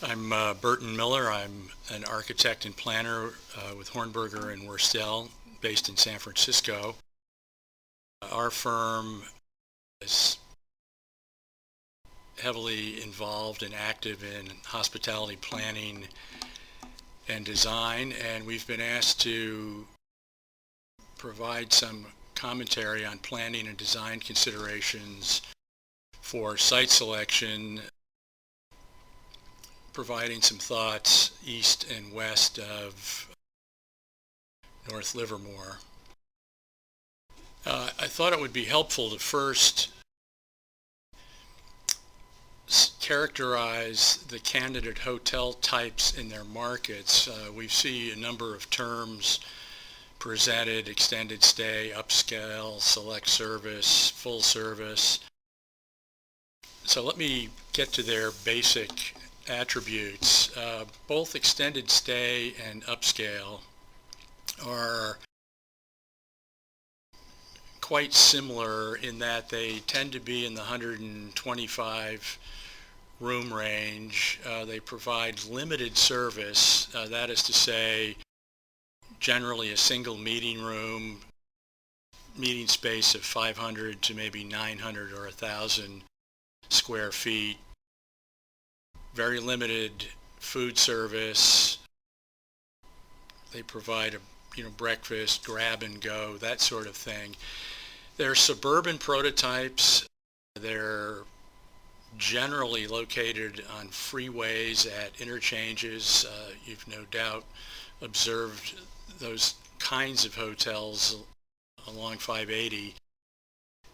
I'm Burton Miller. I'm an architect and planner with Hornberger and Worstell, based in San Francisco. Our firm is heavily involved and active in hospitality planning and design, and we've been asked to provide some commentary on planning and design considerations for site selection, providing some thoughts east and west of North Livermore. I thought it would be helpful to first characterize the candidate hotel types in their markets. We see a number of terms presented: extended stay, upscale, select service, full service. So let me get to their basic attributes. Both extended stay and upscale are quite similar in that they tend to be in the 125 room range. They provide limited service, that is to say, generally a single meeting room, meeting space of 500 to maybe 900 or 1,000 square feet, very limited food service. They provide breakfast, grab and go, that sort of thing. They're suburban prototypes. They're generally located on freeways at interchanges. You've no doubt observed those kinds of hotels along 580.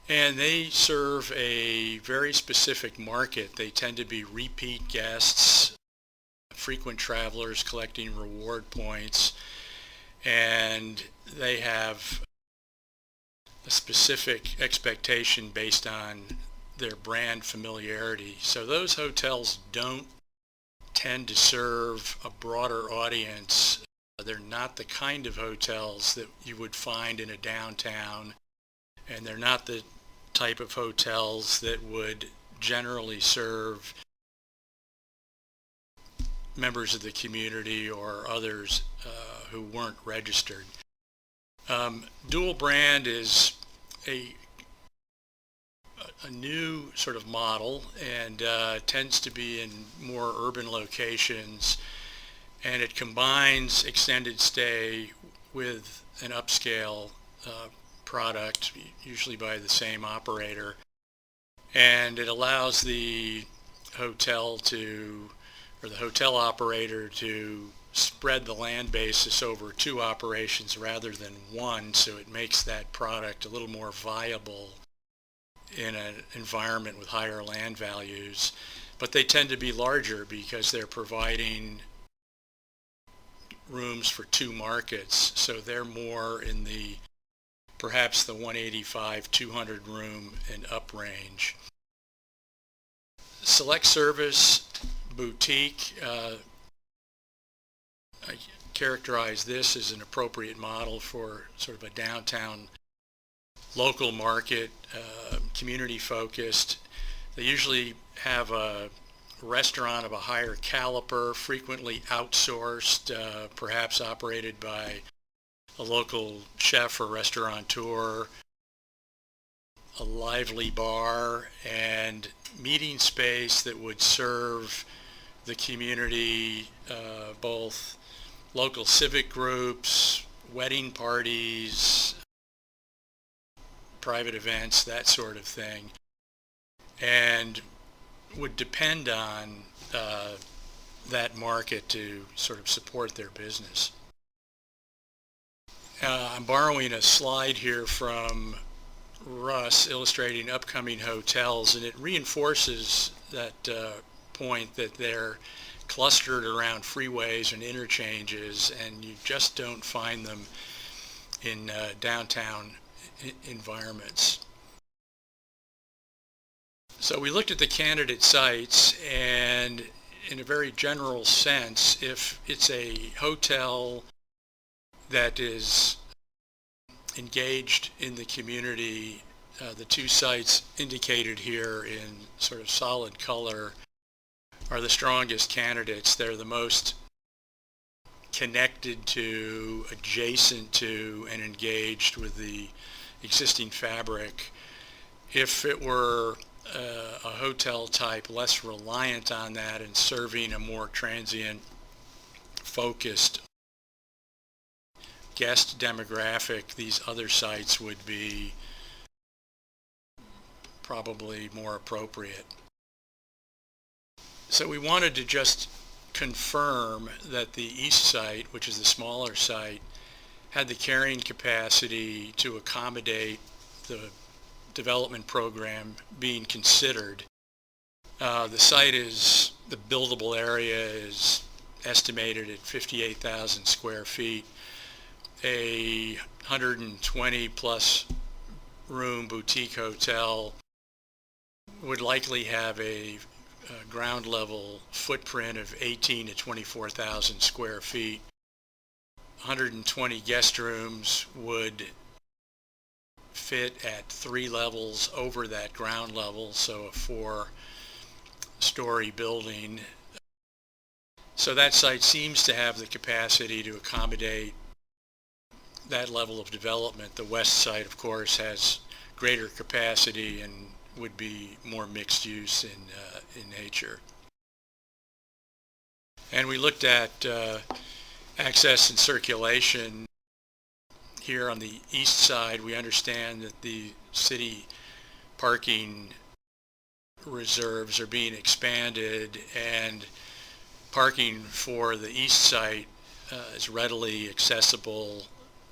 And they serve a very specific market. They tend to be repeat guests, frequent travelers collecting reward points, and they have a specific expectation based on their brand familiarity. So those hotels don't tend to serve a broader audience. They're not the kind of hotels that you would find in a downtown, and they're not the type of hotels that would generally serve members of the community or others who weren't registered. Dual brand is a new sort of model, and tends to be in more urban locations, and it combines extended stay with an upscale product, usually by the same operator, and it allows the hotel operator to spread the land basis over two operations rather than one, so it makes that product a little more viable in an environment with higher land values. But they tend to be larger because they're providing rooms for two markets, so they're more in the perhaps the 185, 200 room and up range. Select service, boutique, I characterize this as an appropriate model for sort of a downtown local market, community focused. They usually have a restaurant of a higher caliber, frequently outsourced, perhaps operated by a local chef or restaurateur, a lively bar, and meeting space that would serve the community, both local civic groups, wedding parties, private events, that sort of thing, and would depend on that market to sort of support their business. I'm borrowing a slide here from Russ illustrating upcoming hotels, and it reinforces that point that they're clustered around freeways and interchanges, and you just don't find them in downtown environments. So we looked at the candidate sites, and in a very general sense, if it's a hotel that is engaged in the community, the two sites indicated here in sort of solid color are the strongest candidates. They're the most connected to, adjacent to, and engaged with the existing fabric. If it were a hotel type, less reliant on that and serving a more transient, focused guest demographic, these other sites would be probably more appropriate. So we wanted to just confirm that the east site, which is the smaller site, had the carrying capacity to accommodate the development program being considered. The site is, the buildable area is estimated at 58,000 square feet. A 120 plus room boutique hotel would likely have a ground level footprint of 18 to 24,000 square feet. 120 guest rooms would fit at 3 levels over that ground level, so a 4-story building. So that site seems to have the capacity to accommodate that level of development. The west site, of course, has greater capacity and would be more mixed use in nature. And we looked at access and circulation. Here on the east side, we understand that the city parking reserves are being expanded, and parking for the east site is readily accessible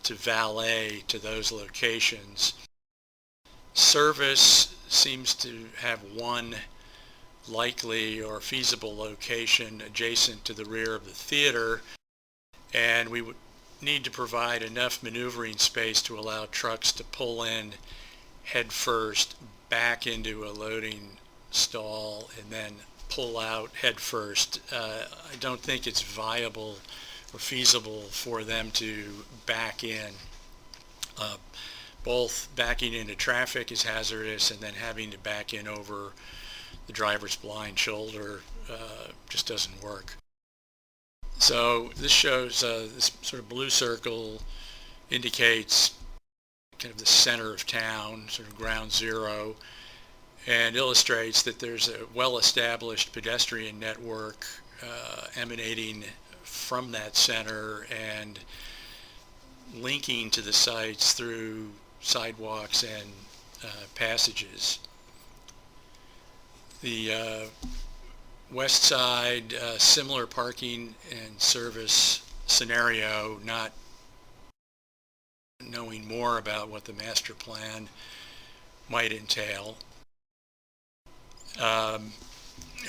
to valet to those locations. Service seems to have one likely or feasible location adjacent to the rear of the theater, and we would need to provide enough maneuvering space to allow trucks to pull in head first back into a loading stall and then pull out head first. I don't think it's viable or feasible for them to back in. Both backing into traffic is hazardous, and then having to back in over the driver's blind shoulder just doesn't work. So this shows, this sort of blue circle indicates kind of the center of town, sort of ground zero, and illustrates that there's a well-established pedestrian network emanating from that center and linking to the sites through sidewalks and passages. The west side, similar parking and service scenario, not knowing more about what the master plan might entail. And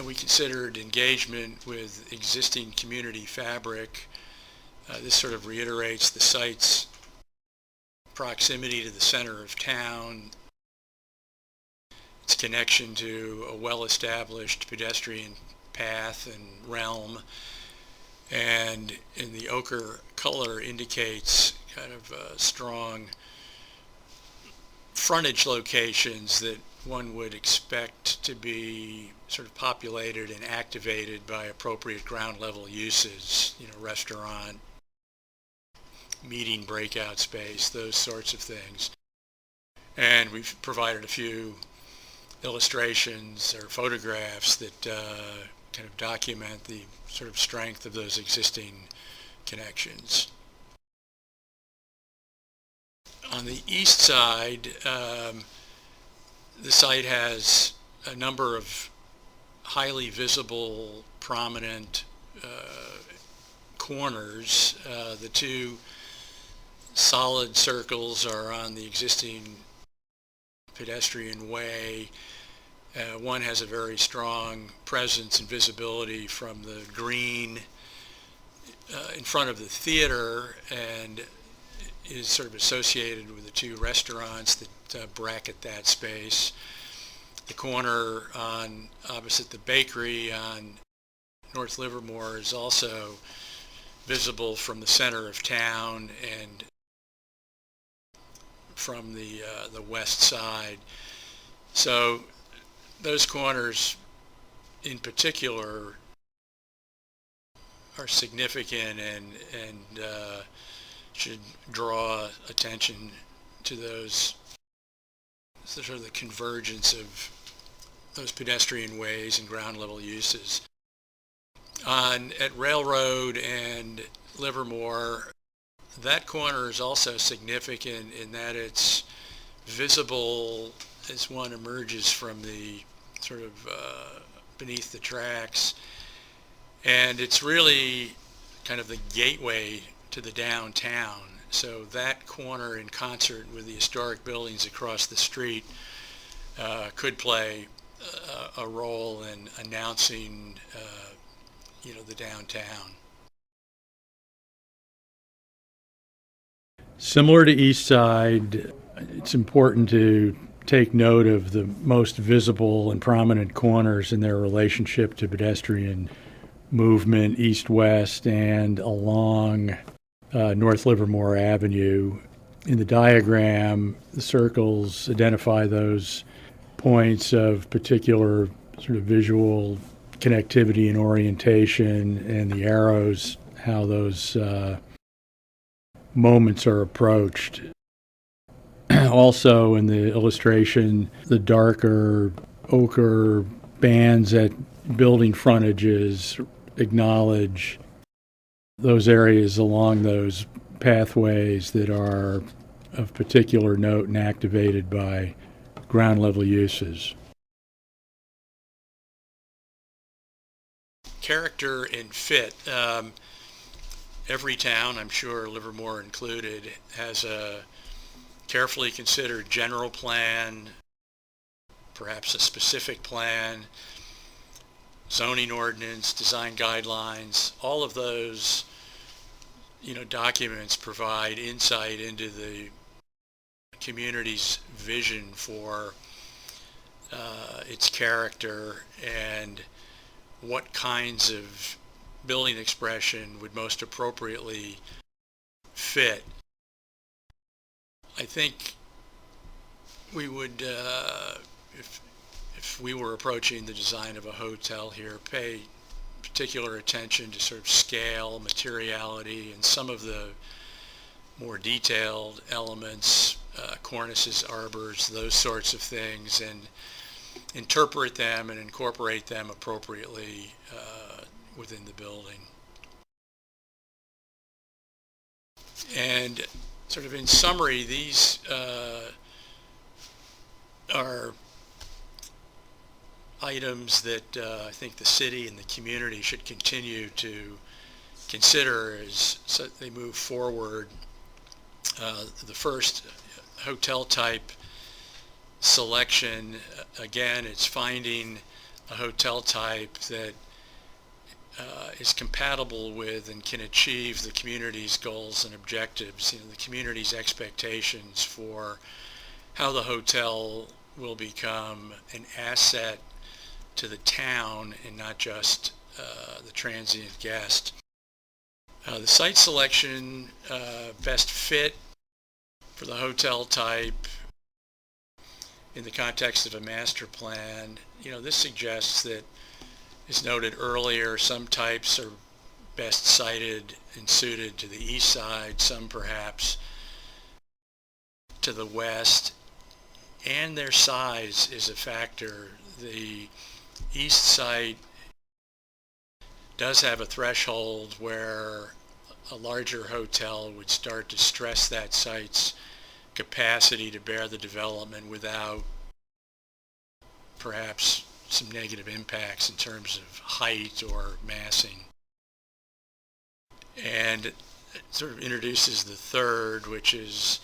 we considered engagement with existing community fabric. This sort of reiterates the site's proximity to the center of town, its connection to a well-established pedestrian path and realm, and in the ochre color indicates kind of strong frontage locations that one would expect to be sort of populated and activated by appropriate ground level uses, restaurant, meeting breakout space, those sorts of things. And we've provided a few illustrations or photographs that kind of document the sort of strength of those existing connections. On the east side, the site has a number of highly visible, prominent corners. The two solid circles are on the existing pedestrian way. One has a very strong presence and visibility from the green in front of the theater, and is sort of associated with the two restaurants that bracket that space. The corner on opposite the bakery on North Livermore is also visible from the center of town and from the west side. So those corners in particular are significant and should draw attention to those, sort of the convergence of those pedestrian ways and ground level uses. At Railroad and Livermore, that corner is also significant in that it's visible as one emerges from the sort of beneath the tracks, and it's really kind of the gateway to the downtown. So that corner, in concert with the historic buildings across the street, could play a role in announcing the downtown. Similar to East Side, it's important to take note of the most visible and prominent corners in their relationship to pedestrian movement east-west and along North Livermore Avenue. In the diagram, the circles identify those points of particular sort of visual connectivity and orientation, and the arrows, how those moments are approached. Also in the illustration, the darker ochre bands at building frontages acknowledge those areas along those pathways that are of particular note and activated by ground level uses. Character and fit. Every town, I'm sure Livermore included, has a carefully considered general plan, perhaps a specific plan, zoning ordinance, design guidelines. All of those, documents provide insight into the community's vision for its character and what kinds of building expression would most appropriately fit. I think we would, if we were approaching the design of a hotel here, pay particular attention to sort of scale, materiality, and some of the more detailed elements, cornices, arbors, those sorts of things, and interpret them and incorporate them appropriately within the building. And sort of in summary, these are items that I think the city and the community should continue to consider as they move forward. The first, hotel type selection, again, it's finding a hotel type that is compatible with and can achieve the community's goals and objectives, the community's expectations for how the hotel will become an asset to the town and not just the transient guest. The site selection, best fit for the hotel type in the context of a master plan. This suggests that, as noted earlier, some types are best sited and suited to the east side, some perhaps to the west, and their size is a factor. The east side does have a threshold where a larger hotel would start to stress that site's capacity to bear the development without perhaps some negative impacts in terms of height or massing. And it sort of introduces the third, which is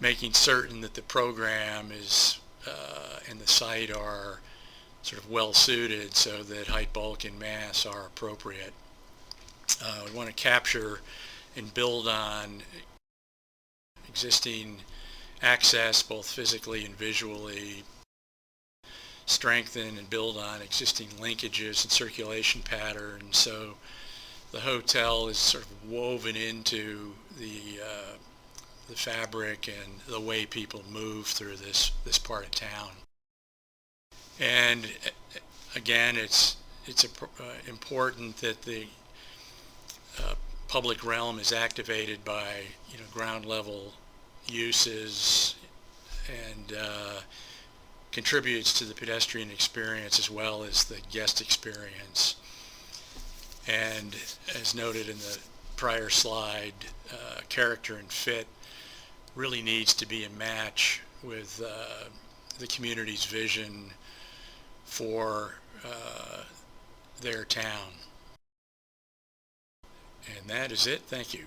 making certain that the program is and the site are sort of well suited so that height, bulk, and mass are appropriate. We want to capture and build on existing access, both physically and visually, strengthen and build on existing linkages and circulation patterns. So the hotel is sort of woven into the fabric and the way people move through this part of town. And Again, it's important that the public realm is activated by ground level uses and contributes to the pedestrian experience as well as the guest experience. And as noted in the prior slide, character and fit really needs to be a match with the community's vision for their town. And that is it. Thank you.